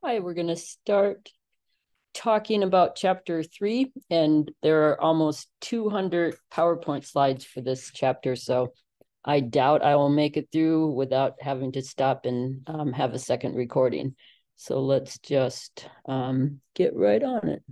Hi, we're going to start talking about chapter 3, and there are almost 200 PowerPoint slides for this chapter, so I doubt I will make it through without having to stop and have a second recording. So let's just get right on it.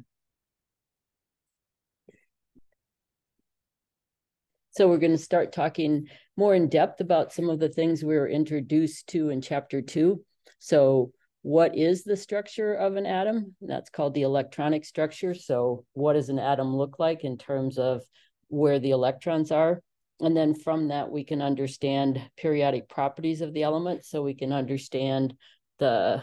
So we're going to start talking more in depth about some of the things we were introduced to in chapter 2. So what is the structure of an atom? That's called the electronic structure. So what does an atom look like in terms of where the electrons are? And then from that, we can understand periodic properties of the element. So we can understand the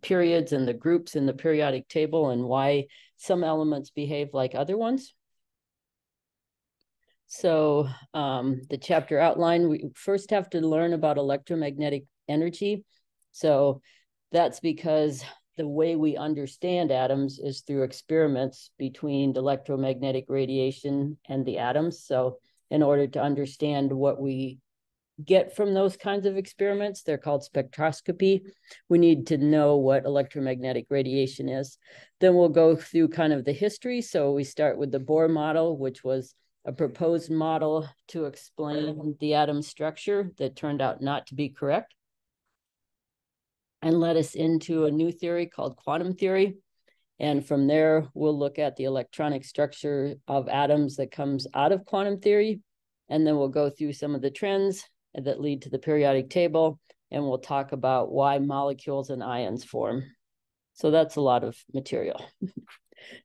periods and the groups in the periodic table and why some elements behave like other ones. So the chapter outline, we first have to learn about electromagnetic energy. So that's because the way we understand atoms is through experiments between the electromagnetic radiation and the atoms. So in order to understand what we get from those kinds of experiments, they're called spectroscopy, we need to know what electromagnetic radiation is. Then we'll go through kind of the history. So we start with the Bohr model, which was a proposed model to explain the atom structure that turned out not to be correct, and led us into a new theory called quantum theory. And from there, we'll look at the electronic structure of atoms that comes out of quantum theory. And then we'll go through some of the trends that lead to the periodic table, and we'll talk about why molecules and ions form. So that's a lot of material.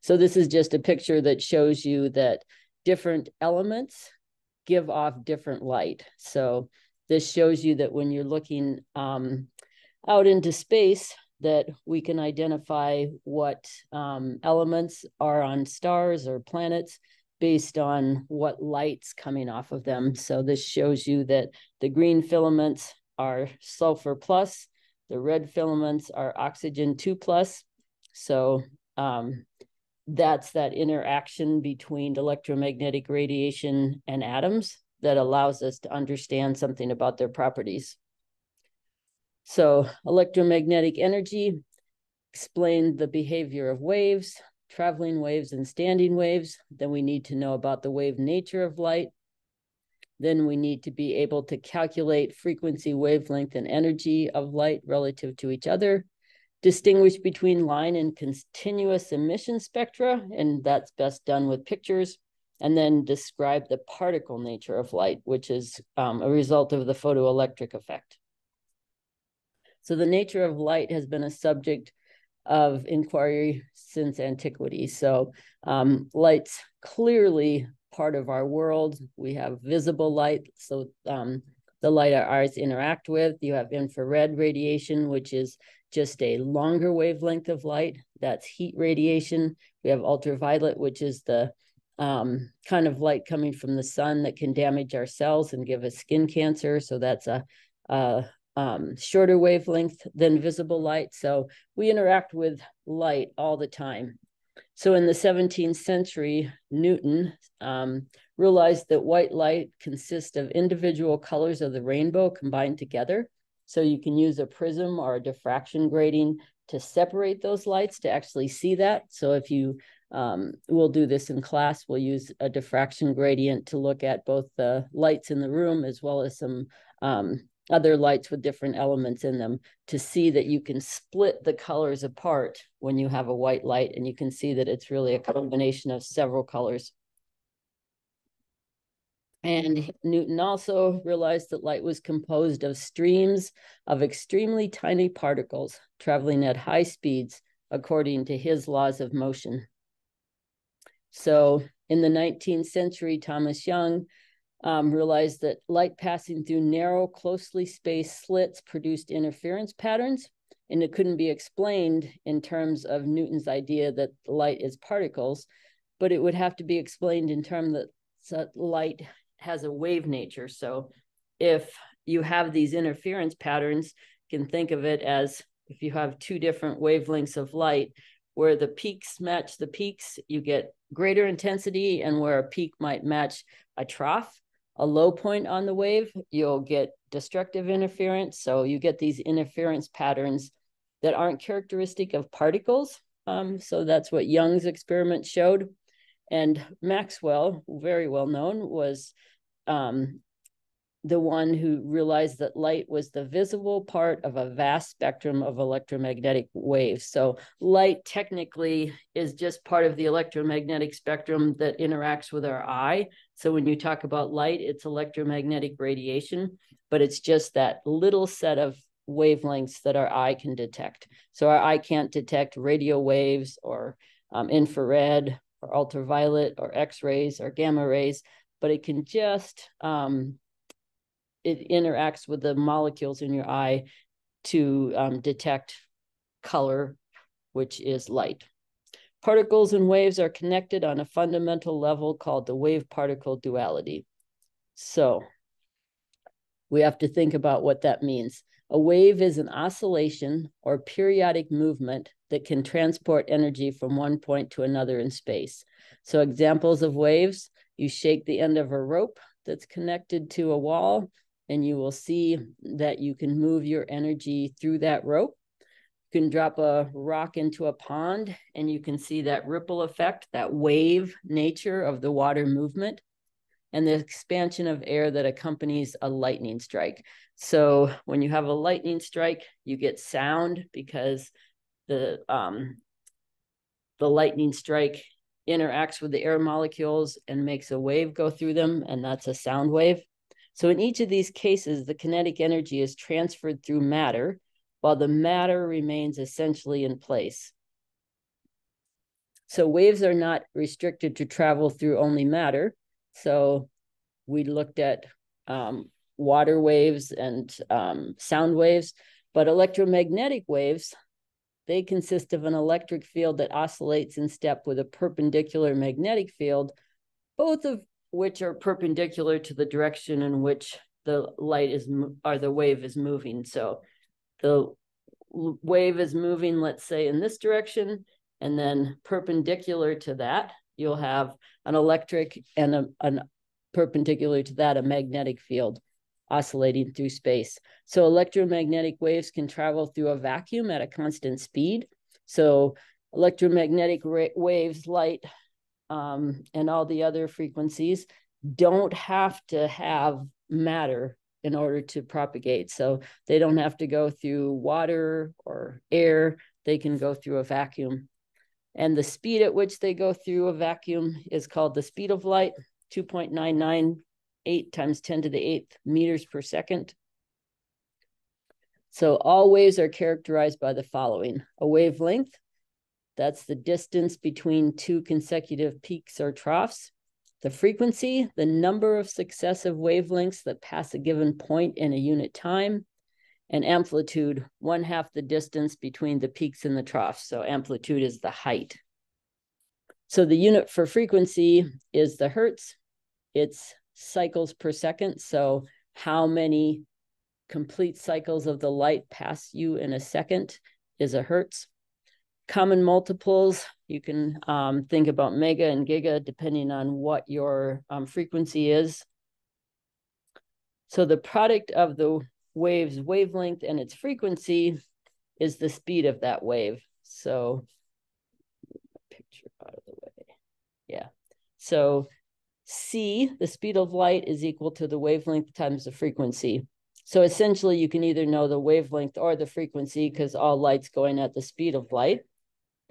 So this is just a picture that shows you that different elements give off different light. So this shows you that when you're looking out into space, that we can identify what elements are on stars or planets based on what light's coming off of them. So this shows you that the green filaments are sulfur plus, the red filaments are oxygen 2 plus. So that's that interaction between electromagnetic radiation and atoms that allows us to understand something about their properties. So electromagnetic energy explained the behavior of waves, traveling waves and standing waves. Then we need to know about the wave nature of light. Then we need to be able to calculate frequency, wavelength, and energy of light relative to each other, distinguish between line and continuous emission spectra, and that's best done with pictures, and then describe the particle nature of light, which is a result of the photoelectric effect. So the nature of light has been a subject of inquiry since antiquity. So light's clearly part of our world. We have visible light, so the light our eyes interact with. You have infrared radiation, which is just a longer wavelength of light. That's heat radiation. We have ultraviolet, which is the kind of light coming from the sun that can damage our cells and give us skin cancer. So that's a shorter wavelength than visible light. So we interact with light all the time. So in the 17th century, Newton realized that white light consists of individual colors of the rainbow combined together. So you can use a prism or a diffraction grating to separate those lights to actually see that. So if you we'll do this in class, we'll use a diffraction gradient to look at both the lights in the room as well as some other lights with different elements in them to see that you can split the colors apart when you have a white light, and you can see that it's really a combination of several colors. And Newton also realized that light was composed of streams of extremely tiny particles traveling at high speeds according to his laws of motion. So in the 19th century, Thomas Young realized that light passing through narrow, closely spaced slits produced interference patterns, and it couldn't be explained in terms of Newton's idea that light is particles, but it would have to be explained in terms that light has a wave nature. So if you have these interference patterns, you can think of it as if you have two different wavelengths of light, where the peaks match the peaks, you get greater intensity, and where a peak might match a trough, a low point on the wave, you'll get destructive interference. So you get these interference patterns that aren't characteristic of particles. So that's what Young's experiment showed. And Maxwell, very well known, was the one who realized that light was the visible part of a vast spectrum of electromagnetic waves. So light technically is just part of the electromagnetic spectrum that interacts with our eye. So when you talk about light, it's electromagnetic radiation, but it's just that little set of wavelengths that our eye can detect. So our eye can't detect radio waves or infrared or ultraviolet or X-rays or gamma rays, but it can just it interacts with the molecules in your eye to detect color, which is light. Particles and waves are connected on a fundamental level called the wave-particle duality. So we have to think about what that means. A wave is an oscillation or periodic movement that can transport energy from one point to another in space. So examples of waves, you shake the end of a rope that's connected to a wall, and you will see that you can move your energy through that rope. You can drop a rock into a pond, and you can see that ripple effect, that wave nature of the water movement, and the expansion of air that accompanies a lightning strike. So when you have a lightning strike, you get sound because the lightning strike interacts with the air molecules and makes a wave go through them, and that's a sound wave. So in each of these cases, the kinetic energy is transferred through matter, while the matter remains essentially in place. So waves are not restricted to travel through only matter. So we looked at water waves and sound waves, but electromagnetic waves, they consist of an electric field that oscillates in step with a perpendicular magnetic field, both of which are perpendicular to the direction in which the light is, or the wave is moving. So the wave is moving, let's say, in this direction, and then perpendicular to that, you'll have an electric and an perpendicular to that, a magnetic field oscillating through space. So electromagnetic waves can travel through a vacuum at a constant speed. So electromagnetic waves, light, and all the other frequencies don't have to have matter in order to propagate. So they don't have to go through water or air. They can go through a vacuum. And the speed at which they go through a vacuum is called the speed of light, 2.998 times 10 to the 8th meters per second. So all waves are characterized by the following: a wavelength, that's the distance between two consecutive peaks or troughs. The frequency, the number of successive wavelengths that pass a given point in a unit time. And amplitude, 1/2 the distance between the peaks and the troughs. So amplitude is the height. So the unit for frequency is the hertz. It's cycles per second. So how many complete cycles of the light pass you in a second is a hertz. Common multiples, you can think about mega and giga depending on what your frequency is. So the product of the wave's wavelength and its frequency is the speed of that wave. So picture out of the way. Yeah. So C, the speed of light, is equal to the wavelength times the frequency. So essentially you can either know the wavelength or the frequency because all light's going at the speed of light,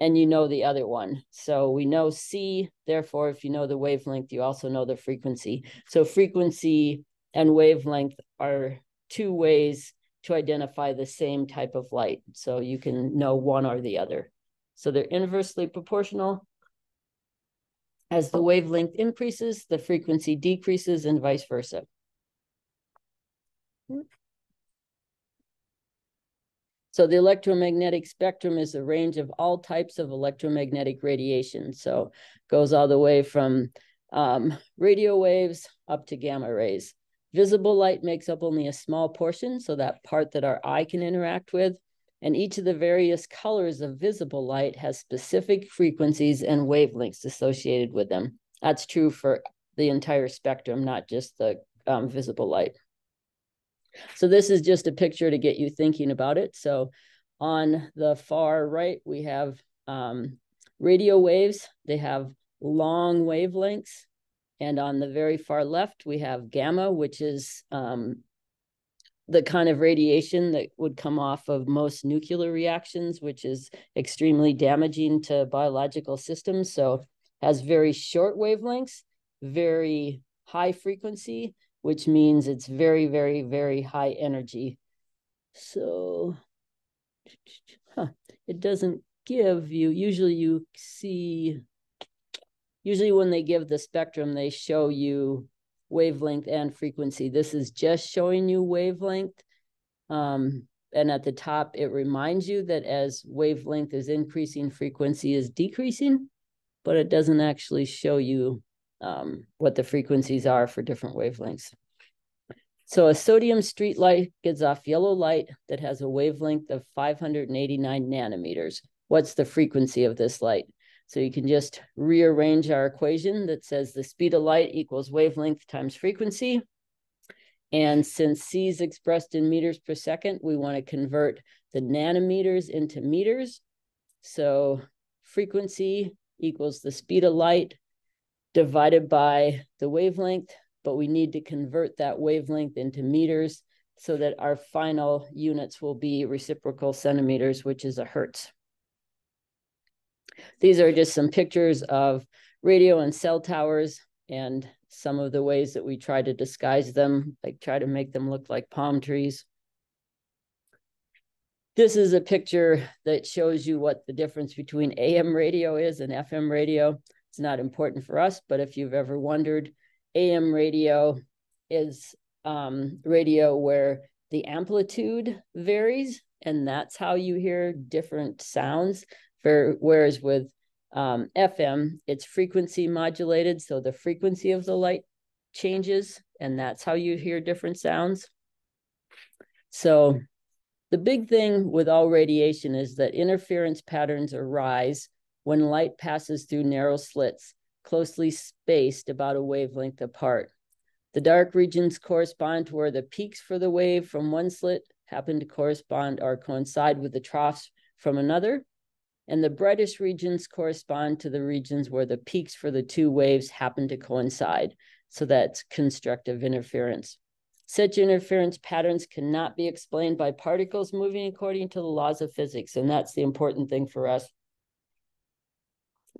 and you know the other one. So we know C, therefore, if you know the wavelength, you also know the frequency. So frequency and wavelength are two ways to identify the same type of light. So you can know one or the other. So they're inversely proportional. As the wavelength increases, the frequency decreases and vice versa. So the electromagnetic spectrum is a range of all types of electromagnetic radiation. So goes all the way from radio waves up to gamma rays. Visible light makes up only a small portion, so that part that our eye can interact with. And each of the various colors of visible light has specific frequencies and wavelengths associated with them. That's true for the entire spectrum, not just the visible light. So this is just a picture to get you thinking about it. So On the far right, we have radio waves. They have long wavelengths. And on the very far left, we have gamma, which is the kind of radiation that would come off of most nuclear reactions, which is extremely damaging to biological systems. So has very short wavelengths, very high frequency, which means it's very, very, very high energy. So it doesn't give you, usually you see, usually when they give the spectrum, they show you wavelength and frequency. This is just showing you wavelength. And at the top, it reminds you that as wavelength is increasing, frequency is decreasing, but it doesn't actually show you what the frequencies are for different wavelengths. So a sodium street light gives off yellow light that has a wavelength of 589 nanometers. What's the frequency of this light? So you can just rearrange our equation that says the speed of light equals wavelength times frequency. And since C is expressed in meters per second, we want to convert the nanometers into meters. So frequency equals the speed of light divided by the wavelength, but we need to convert that wavelength into meters so that our final units will be reciprocal centimeters, which is a hertz. These are just some pictures of radio and cell towers and some of the ways that we try to disguise them, like try to make them look like palm trees. This is a picture that shows you what the difference between AM radio is and FM radio. It's not important for us, but if you've ever wondered, AM radio is radio where the amplitude varies, and that's how you hear different sounds. Whereas with FM, it's frequency modulated, so the frequency of the light changes, and that's how you hear different sounds. So the big thing with all radiation is that interference patterns arise when light passes through narrow slits, closely spaced about a wavelength apart. The dark regions correspond to where the peaks for the wave from one slit happen to correspond or coincide with the troughs from another. And the brightest regions correspond to the regions where the peaks for the two waves happen to coincide. So that's constructive interference. Such interference patterns cannot be explained by particles moving according to the laws of physics. And that's the important thing for us.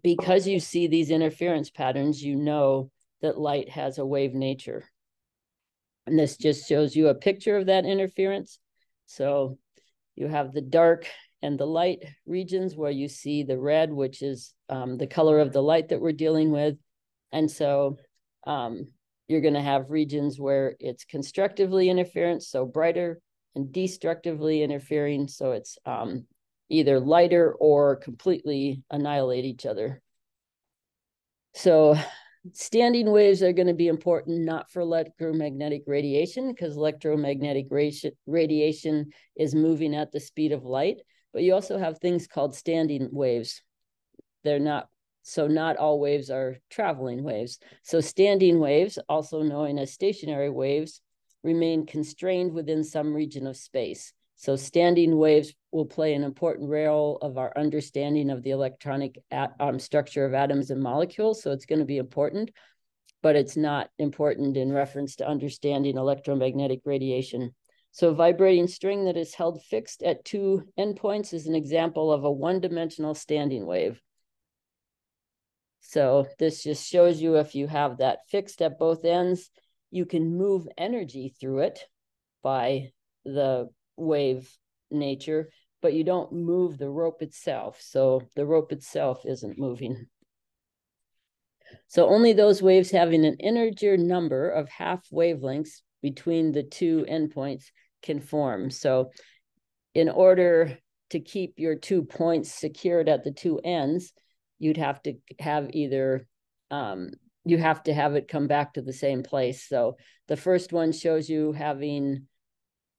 Because you see these interference patterns, you know that light has a wave nature. And this just shows you a picture of that interference. So you have the dark and the light regions where you see the red, which is the color of the light that we're dealing with. And so you're going to have regions where it's constructively interference, so brighter, and destructively interfering, so it's either lighter or completely annihilate each other. So standing waves are going to be important not for electromagnetic radiation, because electromagnetic radiation is moving at the speed of light, but you also have things called standing waves. They're not, so not all waves are traveling waves. So standing waves, also known as stationary waves, remain constrained within some region of space. So standing waves will play an important role of our understanding of the electronic structure of atoms and molecules. So it's going to be important, but it's not important in reference to understanding electromagnetic radiation. So a vibrating string that is held fixed at two endpoints is an example of a one-dimensional standing wave. So this just shows you if you have that fixed at both ends, you can move energy through it by the wave nature, but you don't move the rope itself. So the rope itself isn't moving. So only those waves having an integer number of half wavelengths between the two endpoints can form. So in order to keep your 2 points secured at the two ends, you'd have to have either, you have to have it come back to the same place. So the first one shows you having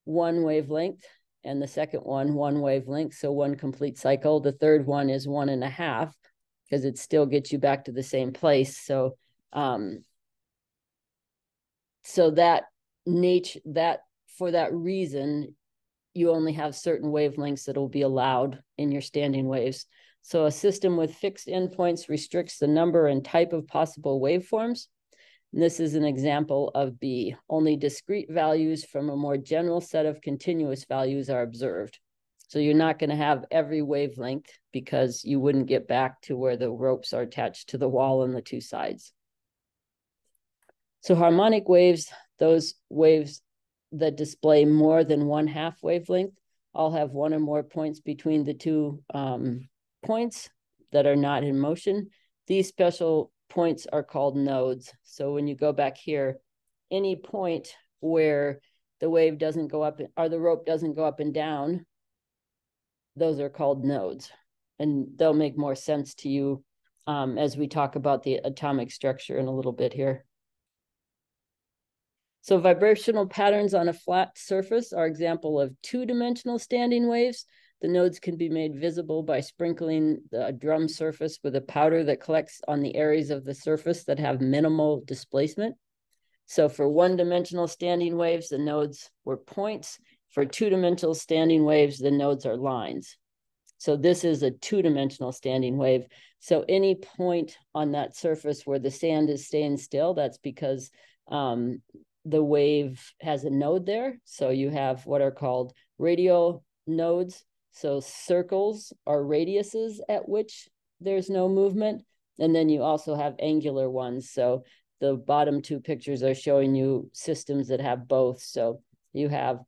one wavelength, and the second one wavelength, so one complete cycle. The third one is 1.5, because it still gets you back to the same place. So so that for that reason, you only have certain wavelengths that will be allowed in your standing waves. So a system with fixed endpoints restricts the number and type of possible waveforms. And this is an example of B. Only discrete values from a more general set of continuous values are observed. So you're not going to have every wavelength because you wouldn't get back to where the ropes are attached to the wall on the two sides. So harmonic waves, those waves that display more than 1/2 wavelength, all have one or more points between the two points that are not in motion. These special points are called nodes. So when you go back here, any point where the wave doesn't go up or the rope doesn't go up and down, those are called nodes. And they'll make more sense to you as we talk about the atomic structure in a little bit here. So vibrational patterns on a flat surface are an example of two-dimensional standing waves. The nodes can be made visible by sprinkling the drum surface with a powder that collects on the areas of the surface that have minimal displacement. So for one-dimensional standing waves, the nodes were points. For two-dimensional standing waves, the nodes are lines. So this is a two-dimensional standing wave. So any point on that surface where the sand is staying still, that's because the wave has a node there. So you have what are called radial nodes. So circles are radiuses at which there's no movement. And then you also have angular ones. So the bottom two pictures are showing you systems that have both. So you have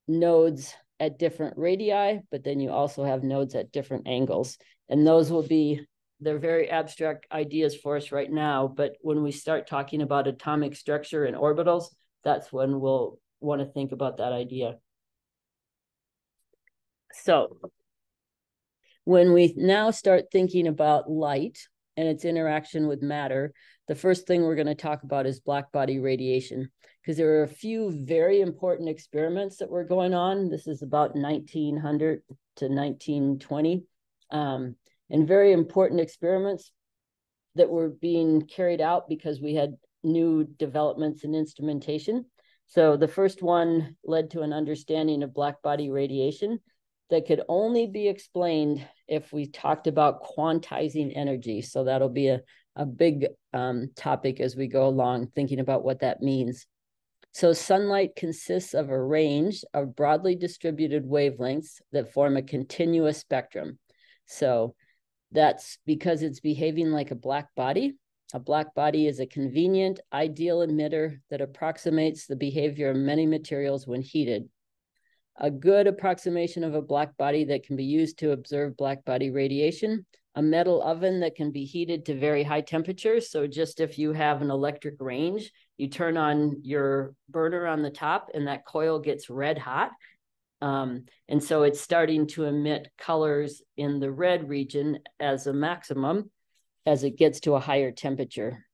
nodes at different radii, but then you also have nodes at different angles. And those will be, they're very abstract ideas for us right now, but when we start talking about atomic structure and orbitals, that's when we'll want to think about that idea. So when we now start thinking about light and its interaction with matter, the first thing we're going to talk about is black body radiation, because there are a few very important experiments that were going on. This is about 1900 to 1920, and very important experiments that were being carried out because we had new developments in instrumentation. So the first one led to an understanding of black body radiation that could only be explained if we talked about quantizing energy. So that'll be a big topic as we go along, thinking about what that means. So sunlight consists of a range of broadly distributed wavelengths that form a continuous spectrum. So that's because it's behaving like a black body. A black body is a convenient, ideal emitter that approximates the behavior of many materials when heated. A good approximation of a black body that can be used to observe black body radiation, a metal oven that can be heated to very high temperatures. So just if you have an electric range, you turn on your burner on the top and that coil gets red hot. And so it's starting to emit colors in the red region as a maximum as it gets to a higher temperature.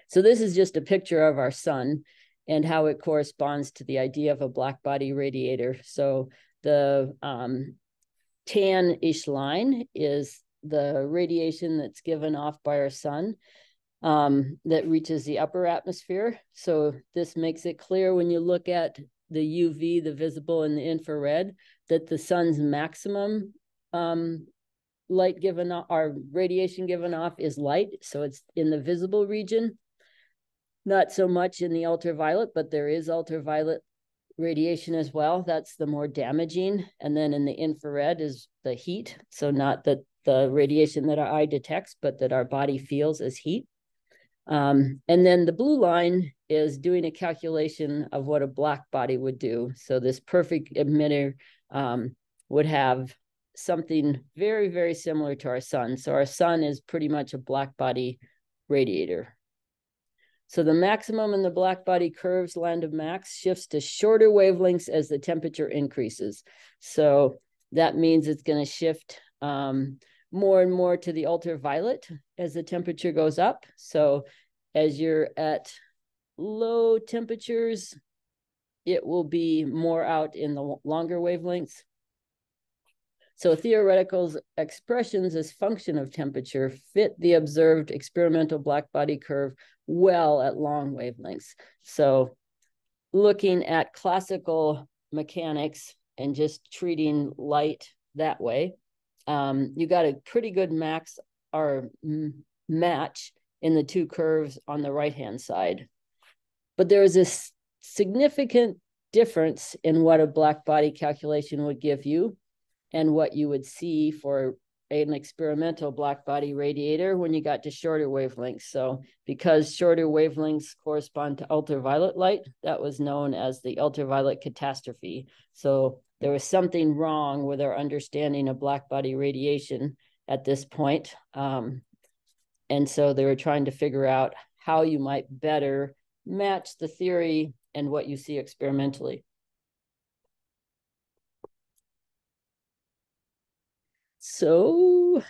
So this is just a picture of our sun and how it corresponds to the idea of a black body radiator. So the tan-ish line is the radiation that's given off by our sun that reaches the upper atmosphere. So this makes it clear when you look at the UV, the visible, and the infrared, that the sun's maximum light given off, or radiation given off, is light. So it's in the visible region. Not so much in the ultraviolet, but there is ultraviolet radiation as well. That's the more damaging. And then in the infrared is the heat. So not that the radiation that our eye detects, but that our body feels as heat. And then the blue line is doing a calculation of what a black body would do. So this perfect emitter would have something very, very similar to our sun. So our sun is pretty much a black body radiator. So the maximum in the black body curves land of max shifts to shorter wavelengths as the temperature increases. So that means it's going to shift more and more to the ultraviolet as the temperature goes up. So as you're at low temperatures, it will be more out in the longer wavelengths. So theoretical expressions as function of temperature fit the observed experimental black body curve well at long wavelengths. So looking at classical mechanics, and just treating light that way, you got a pretty good match in the two curves on the right-hand side. But there is this significant difference in what a black body calculation would give you and what you would see for an experimental black body radiator when you got to shorter wavelengths. So because shorter wavelengths correspond to ultraviolet light, that was known as the ultraviolet catastrophe. So there was something wrong with our understanding of black body radiation at this point. And so they were trying to figure out how you might better match the theory and what you see experimentally. So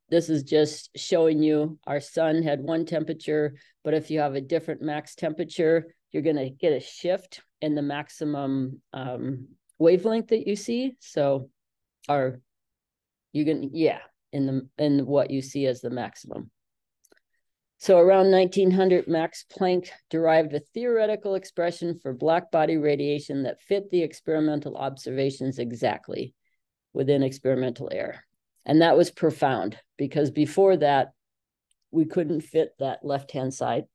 this is just showing you our sun had one temperature, but if you have a different max temperature, you're going to get a shift in the maximum wavelength that you see. So in what you see as the maximum. So around 1900, Max Planck derived a theoretical expression for black body radiation that fit the experimental observations exactly within experimental air. And that was profound because before that, we couldn't fit that left-hand side.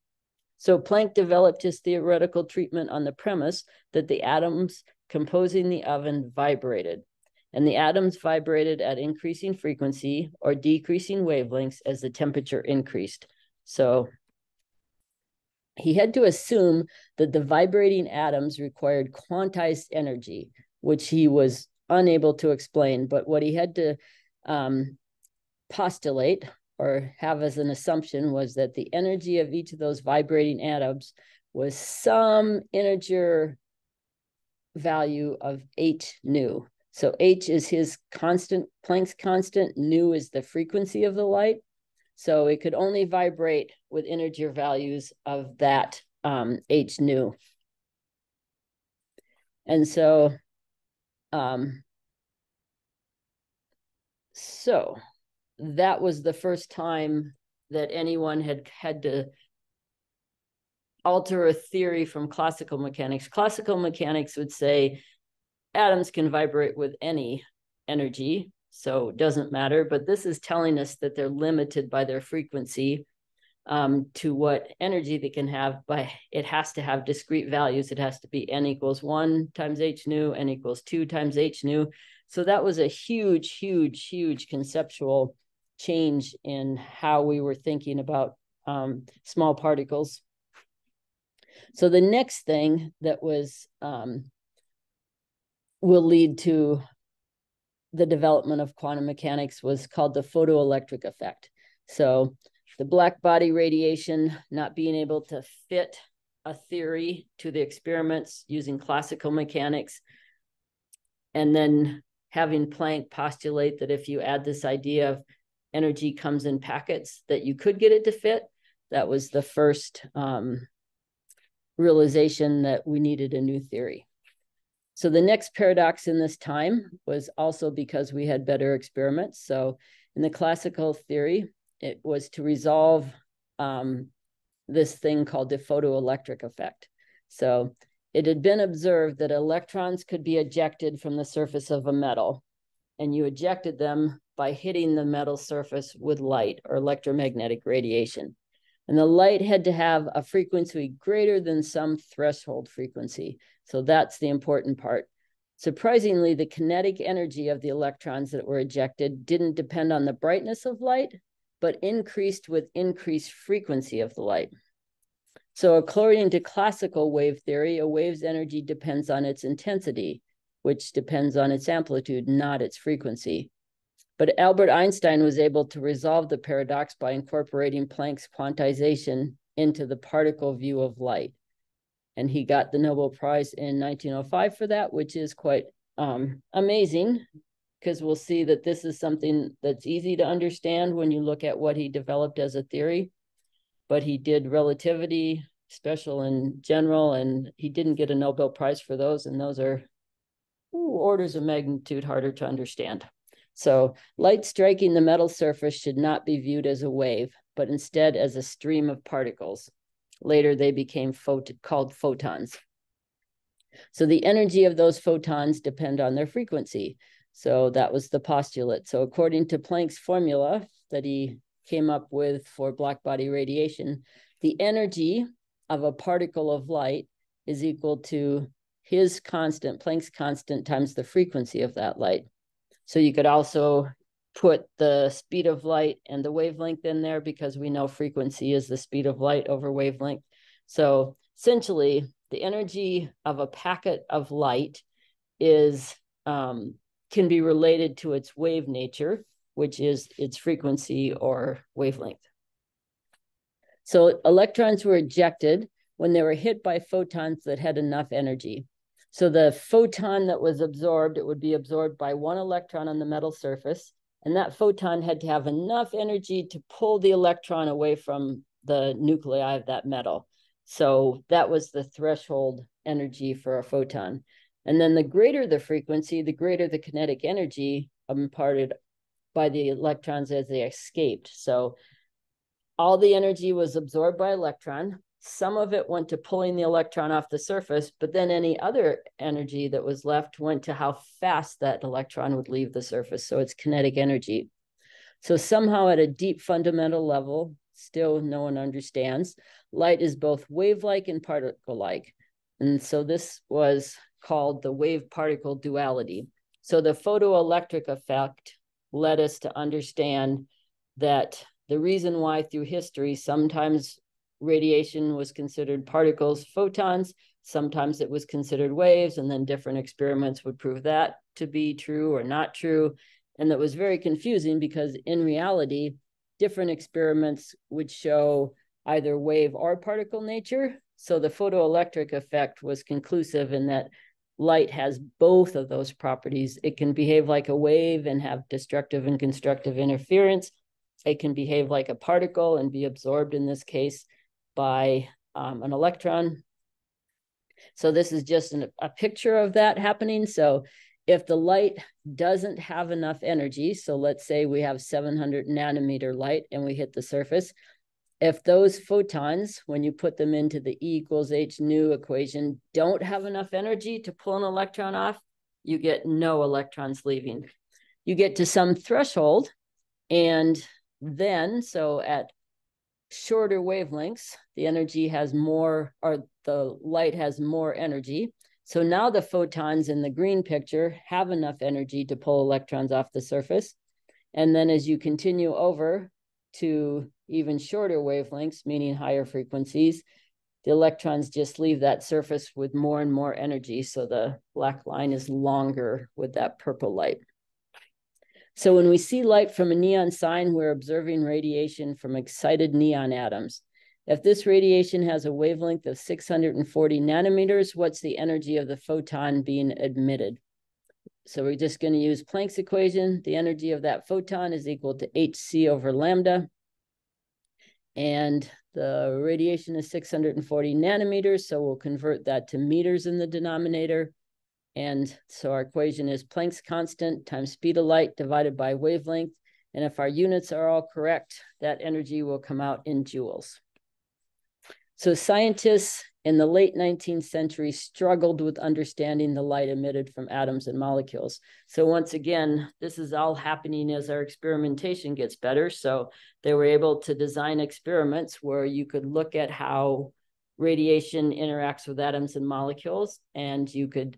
So Planck developed his theoretical treatment on the premise that the atoms composing the oven vibrated, and the atoms vibrated at increasing frequency or decreasing wavelengths as the temperature increased. So he had to assume that the vibrating atoms required quantized energy, which he was unable to explain. But what he had to postulate or have as an assumption was that the energy of each of those vibrating atoms was some integer value of h nu. So h is his constant, Planck's constant, nu is the frequency of the light. So it could only vibrate with integer values of that h nu. And so, that was the first time that anyone had to alter a theory from classical mechanics. Classical mechanics would say atoms can vibrate with any energy, so it doesn't matter. But this is telling us that they're limited by their frequency to what energy they can have, but it has to have discrete values. It has to be n equals 1 times h nu, n equals 2 times h nu. So that was a huge, huge, huge conceptual change in how we were thinking about small particles. So the next thing that was will lead to the development of quantum mechanics was called the photoelectric effect. So the black body radiation not being able to fit a theory to the experiments using classical mechanics, and then having Planck postulate that if you add this idea of energy comes in packets, that you could get it to fit. That was the first realization that we needed a new theory. So the next paradox in this time was also because we had better experiments. So in the classical theory, it was to resolve this thing called the photoelectric effect. So it had been observed that electrons could be ejected from the surface of a metal, and you ejected them by hitting the metal surface with light or electromagnetic radiation. And the light had to have a frequency greater than some threshold frequency. So that's the important part. Surprisingly, the kinetic energy of the electrons that were ejected didn't depend on the brightness of light, but increased with increased frequency of the light. So according to classical wave theory, a wave's energy depends on its intensity, which depends on its amplitude, not its frequency. But Albert Einstein was able to resolve the paradox by incorporating Planck's quantization into the particle view of light. And he got the Nobel Prize in 1905 for that, which is quite amazing, because we'll see that this is something that's easy to understand when you look at what he developed as a theory. But he did relativity, special and general, and he didn't get a Nobel Prize for those, and those are orders of magnitude harder to understand. So light striking the metal surface should not be viewed as a wave, but instead as a stream of particles. Later, they became called photons. So the energy of those photons depend on their frequency. So that was the postulate. So according to Planck's formula that he came up with for blackbody radiation, the energy of a particle of light is equal to his constant, Planck's constant, times the frequency of that light. So you could also put the speed of light and the wavelength in there, because we know frequency is the speed of light over wavelength. So essentially, the energy of a packet of light is can be related to its wave nature, which is its frequency or wavelength. So electrons were ejected when they were hit by photons that had enough energy. So the photon that was absorbed, it would be absorbed by one electron on the metal surface, and that photon had to have enough energy to pull the electron away from the nuclei of that metal. So that was the threshold energy for a photon. And then the greater the frequency, the greater the kinetic energy imparted by the electrons as they escaped. So all the energy was absorbed by electron. Some of it went to pulling the electron off the surface, but then any other energy that was left went to how fast that electron would leave the surface. So it's kinetic energy. So somehow at a deep fundamental level, still no one understands, light is both wave-like and particle-like. And so this was called the wave-particle duality. So the photoelectric effect led us to understand that the reason why through history, sometimes radiation was considered particles, photons, sometimes it was considered waves, and then different experiments would prove that to be true or not true. And that was very confusing, because in reality, different experiments would show either wave or particle nature. So the photoelectric effect was conclusive in that light has both of those properties. It can behave like a wave and have destructive and constructive interference. It can behave like a particle and be absorbed, in this case, by an electron. So this is just a picture of that happening. So if the light doesn't have enough energy, so let's say we have 700 nanometer light and we hit the surface, if those photons, when you put them into the E equals H nu equation, don't have enough energy to pull an electron off, you get no electrons leaving. You get to some threshold, and then, so at shorter wavelengths, the energy has more, or the light has more energy. So now the photons in the green picture have enough energy to pull electrons off the surface. And then as you continue over to even shorter wavelengths, meaning higher frequencies, the electrons just leave that surface with more and more energy. So the black line is longer with that purple light. So when we see light from a neon sign, we're observing radiation from excited neon atoms. If this radiation has a wavelength of 640 nanometers, what's the energy of the photon being emitted? So we're just going to use Planck's equation. The energy of that photon is equal to hc over lambda. And the radiation is 640 nanometers, so we'll convert that to meters in the denominator. And so our equation is Planck's constant times speed of light divided by wavelength. And if our units are all correct, that energy will come out in joules. So scientists in the late 19th century struggled with understanding the light emitted from atoms and molecules. So once again, this is all happening as our experimentation gets better. So they were able to design experiments where you could look at how radiation interacts with atoms and molecules, and you could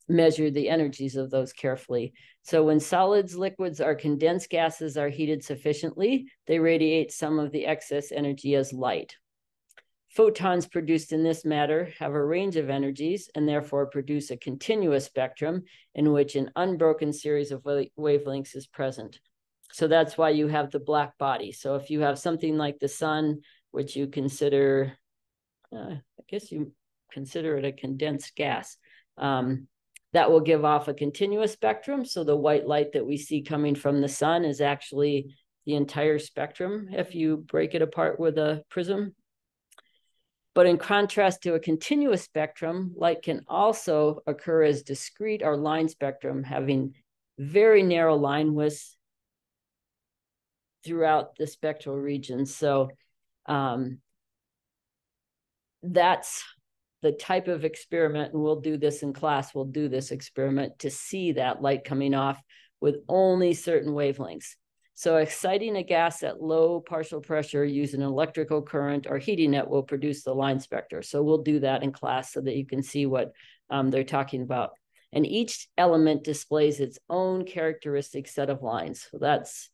measure the energies of those carefully. So when solids, liquids, or condensed gases are heated sufficiently, they radiate some of the excess energy as light. Photons produced in this matter have a range of energies and therefore produce a continuous spectrum in which an unbroken series of wavelengths is present. So that's why you have the black body. So if you have something like the sun, which you consider, I guess you consider it a condensed gas, that will give off a continuous spectrum. So the white light that we see coming from the sun is actually the entire spectrum if you break it apart with a prism. But in contrast to a continuous spectrum, light can also occur as discrete or line spectrum, having very narrow line widths throughout the spectral region. So that's the type of experiment, and we'll do this in class, we'll do this experiment to see that light coming off with only certain wavelengths. So exciting a gas at low partial pressure using an electrical current or heating it will produce the line spectra. So we'll do that in class so that you can see what they're talking about. And each element displays its own characteristic set of lines. So that's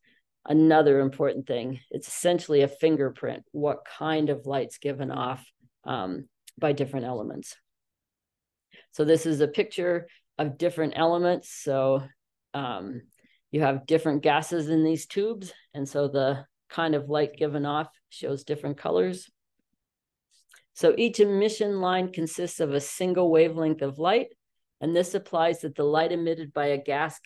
another important thing. It's essentially a fingerprint, what kind of light's given off by different elements. So this is a picture of different elements. So you have different gases in these tubes, and so the kind of light given off shows different colors. So each emission line consists of a single wavelength of light, and this implies that the light emitted by a gas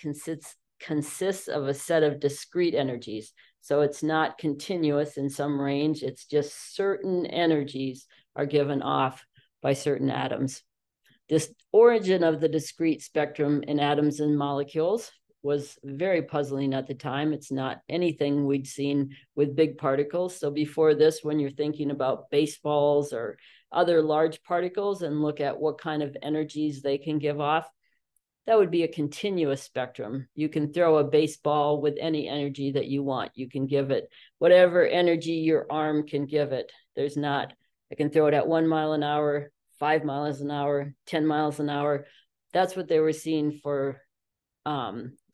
consists of a set of discrete energies. So it's not continuous in some range, it's just certain energies are given off by certain atoms. This origin of the discrete spectrum in atoms and molecules was very puzzling at the time. It's not anything we'd seen with big particles. So before this, when you're thinking about baseballs or other large particles and look at what kind of energies they can give off, that would be a continuous spectrum. You can throw a baseball with any energy that you want. You can give it whatever energy your arm can give it. There's not, I can throw it at 1 mile an hour, 5 miles an hour, 10 miles an hour. That's what they were seeing for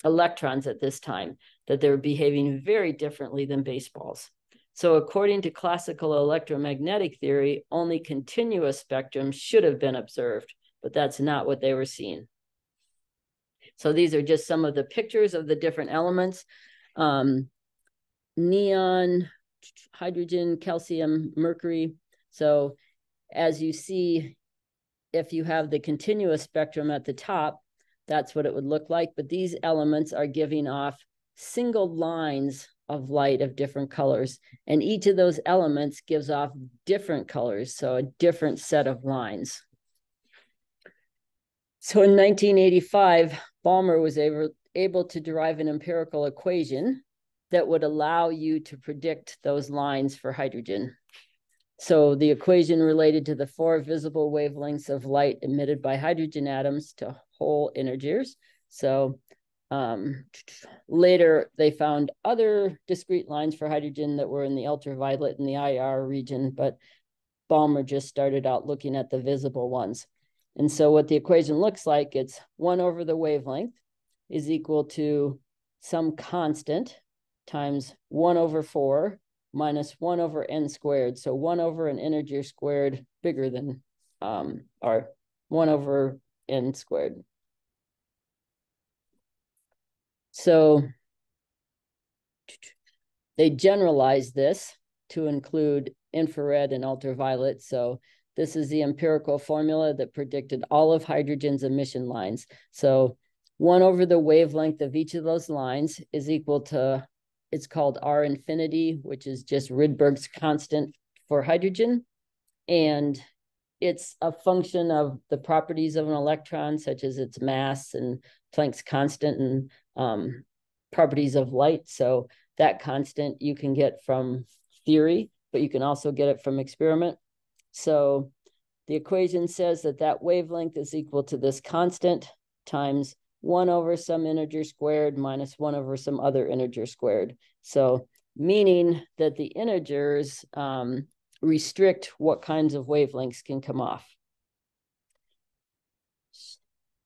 electrons at this time, that they were behaving very differently than baseballs. So according to classical electromagnetic theory, only continuous spectrum should have been observed, but that's not what they were seeing. So these are just some of the pictures of the different elements. Neon, hydrogen, calcium, mercury. So as you see, if you have the continuous spectrum at the top, that's what it would look like. But these elements are giving off single lines of light of different colors. And each of those elements gives off different colors, so a different set of lines. So in 1985, Balmer was able to derive an empirical equation that would allow you to predict those lines for hydrogen. So the equation related to the 4 visible wavelengths of light emitted by hydrogen atoms to whole integers. So later they found other discrete lines for hydrogen that were in the ultraviolet and the IR region, but Balmer just started out looking at the visible ones. And so what the equation looks like, it's 1 over the wavelength is equal to some constant times 1 over 4 minus 1 over n squared. So 1 over an integer squared bigger than, or 1 over n squared. So they generalized this to include infrared and ultraviolet. So this is the empirical formula that predicted all of hydrogen's emission lines. So 1 over the wavelength of each of those lines is equal to, it's called R infinity, which is just Rydberg's constant for hydrogen. And it's a function of the properties of an electron, such as its mass and Planck's constant and properties of light. So that constant you can get from theory, but you can also get it from experiment. So the equation says that that wavelength is equal to this constant times 1 over some integer squared minus 1 over some other integer squared. So meaning that the integers restrict what kinds of wavelengths can come off.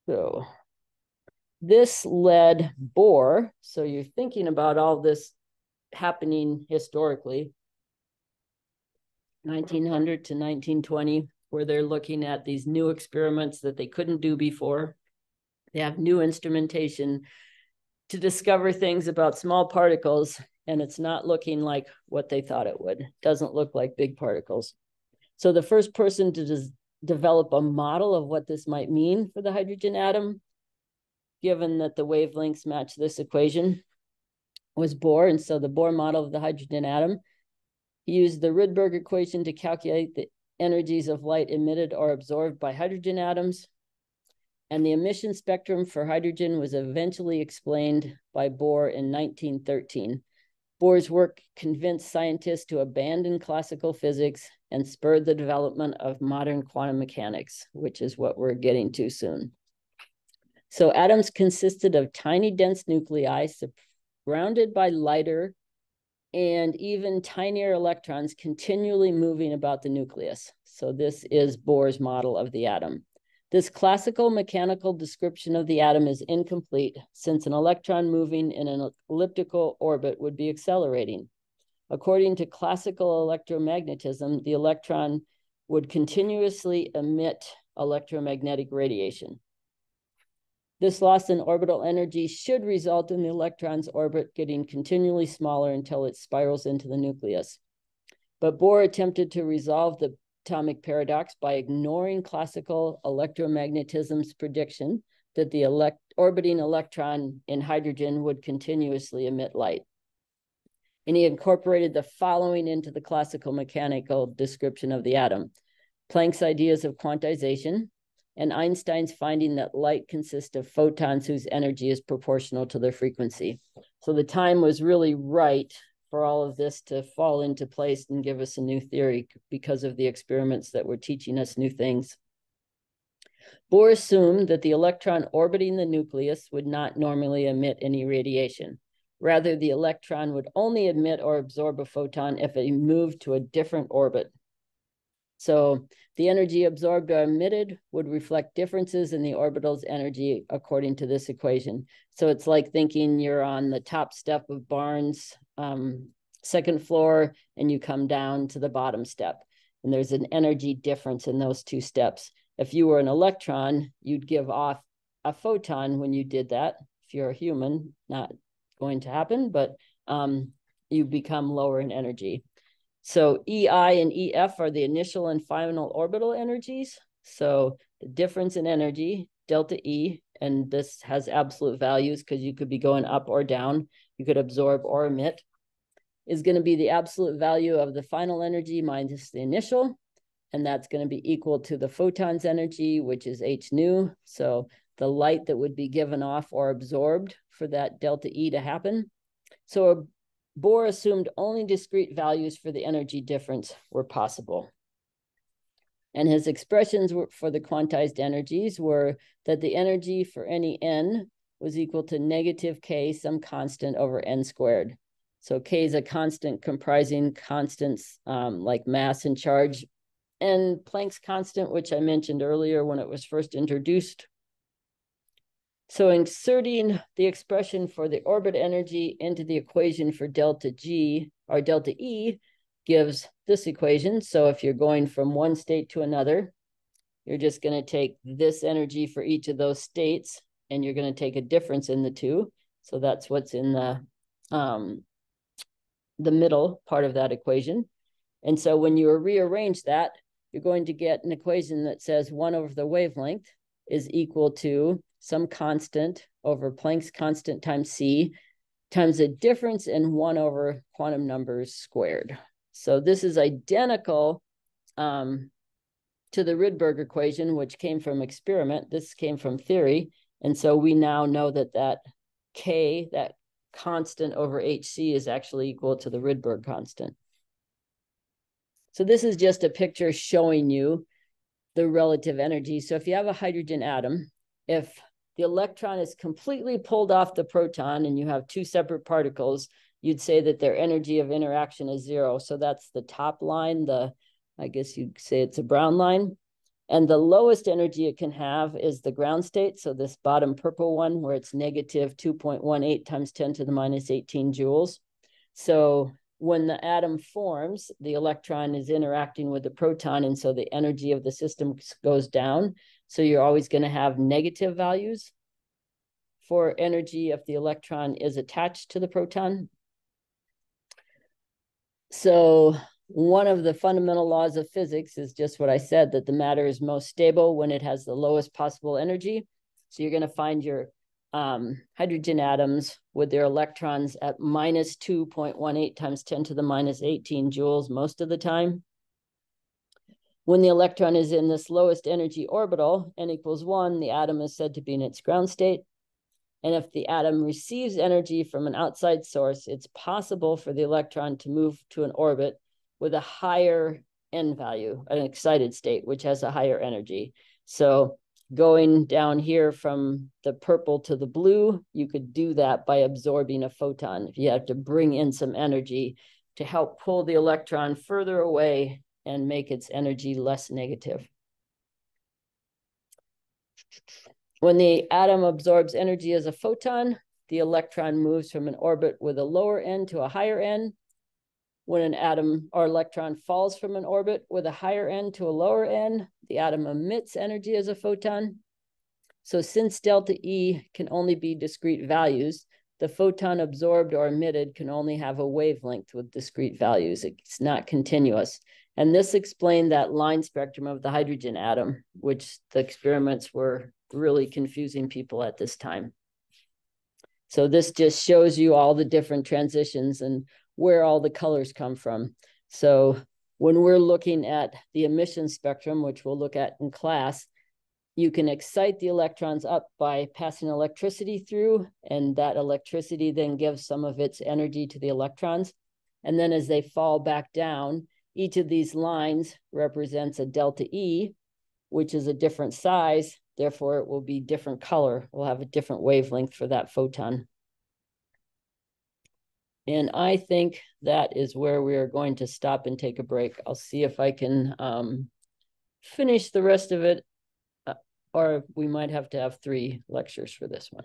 So this led Bohr, so you're thinking about all this happening historically, 1900 to 1920, where they're looking at these new experiments that they couldn't do before. They have new instrumentation to discover things about small particles, and it's not looking like what they thought it would. It doesn't look like big particles. So the first person to develop a model of what this might mean for the hydrogen atom, given that the wavelengths match this equation, was Bohr. And so the Bohr model of the hydrogen atom, he used the Rydberg equation to calculate the energies of light emitted or absorbed by hydrogen atoms. And the emission spectrum for hydrogen was eventually explained by Bohr in 1913. Bohr's work convinced scientists to abandon classical physics and spurred the development of modern quantum mechanics, which is what we're getting to soon. So atoms consisted of tiny dense nuclei surrounded by lighter and even tinier electrons continually moving about the nucleus. So this is Bohr's model of the atom. This classical mechanical description of the atom is incomplete, since an electron moving in an elliptical orbit would be accelerating. According to classical electromagnetism, the electron would continuously emit electromagnetic radiation. This loss in orbital energy should result in the electron's orbit getting continually smaller until it spirals into the nucleus. But Bohr attempted to resolve the atomic paradox by ignoring classical electromagnetism's prediction that the orbiting electron in hydrogen would continuously emit light. And he incorporated the following into the classical mechanical description of the atom: Planck's ideas of quantization, and Einstein's finding that light consists of photons whose energy is proportional to their frequency. So the time was really right for all of this to fall into place and give us a new theory because of the experiments that were teaching us new things. Bohr assumed that the electron orbiting the nucleus would not normally emit any radiation. Rather, the electron would only emit or absorb a photon if it moved to a different orbit. So the energy absorbed or emitted would reflect differences in the orbital's energy according to this equation. So it's like thinking you're on the top step of Barnes' second floor and you come down to the bottom step. And there's an energy difference in those two steps. If you were an electron, you'd give off a photon when you did that. If you're a human, not going to happen, but you become lower in energy. So EI and EF are the initial and final orbital energies. So the difference in energy, delta E, and this has absolute values because you could be going up or down, you could absorb or emit, is going to be the absolute value of the final energy minus the initial. And that's going to be equal to the photon's energy, which is h nu. So the light that would be given off or absorbed for that delta E to happen. So Bohr assumed only discrete values for the energy difference were possible. And his expressions for the quantized energies were that the energy for any n was equal to negative k, some constant, over n squared. So k is a constant comprising constants like mass and charge, and Planck's constant, which I mentioned earlier when it was first introduced. So inserting the expression for the orbit energy into the equation for delta G or delta E gives this equation. So if you're going from one state to another, you're just going to take this energy for each of those states, and you're going to take a difference in the two. So that's what's in the middle part of that equation. And so when you rearrange that, you're going to get an equation that says 1 over the wavelength is equal to some constant over Planck's constant times c times the difference in 1 over quantum numbers squared. So this is identical to the Rydberg equation, which came from experiment. This came from theory. And so we now know that that k, that constant over hc, is actually equal to the Rydberg constant. So this is just a picture showing you the relative energy. So if you have a hydrogen atom, if the electron is completely pulled off the proton and you have two separate particles, you'd say that their energy of interaction is 0. So that's the top line, I guess you'd say it's a brown line. And the lowest energy it can have is the ground state. So this bottom purple one, where it's negative 2.18 times 10 to the minus 18 joules. So when the atom forms, the electron is interacting with the proton, and so the energy of the system goes down. So you're always going to have negative values for energy if the electron is attached to the proton. So one of the fundamental laws of physics is just what I said, that the matter is most stable when it has the lowest possible energy. So you're going to find your hydrogen atoms with their electrons at minus 2.18 times 10 to the minus 18 joules most of the time. When the electron is in this lowest energy orbital, n equals 1, the atom is said to be in its ground state. And if the atom receives energy from an outside source, it's possible for the electron to move to an orbit with a higher N value, an excited state, which has a higher energy. So going down here from the purple to the blue, you could do that by absorbing a photon. If you have to bring in some energy to help pull the electron further away and make its energy less negative. When the atom absorbs energy as a photon, the electron moves from an orbit with a lower N to a higher N. When an atom or electron falls from an orbit with a higher N to a lower N, the atom emits energy as a photon. So since delta E can only be discrete values, the photon absorbed or emitted can only have a wavelength with discrete values. It's not continuous. And this explained that line spectrum of the hydrogen atom, which the experiments were really confusing people at this time. So this just shows you all the different transitions and where all the colors come from. So when we're looking at the emission spectrum, which we'll look at in class, you can excite the electrons up by passing electricity through, and that electricity then gives some of its energy to the electrons. And then as they fall back down, each of these lines represents a delta E, which is a different size. Therefore, it will be different color. We'll have a different wavelength for that photon. And I think that is where we are going to stop and take a break. I'll see if I can finish the rest of it, or we might have to have 3 lectures for this one.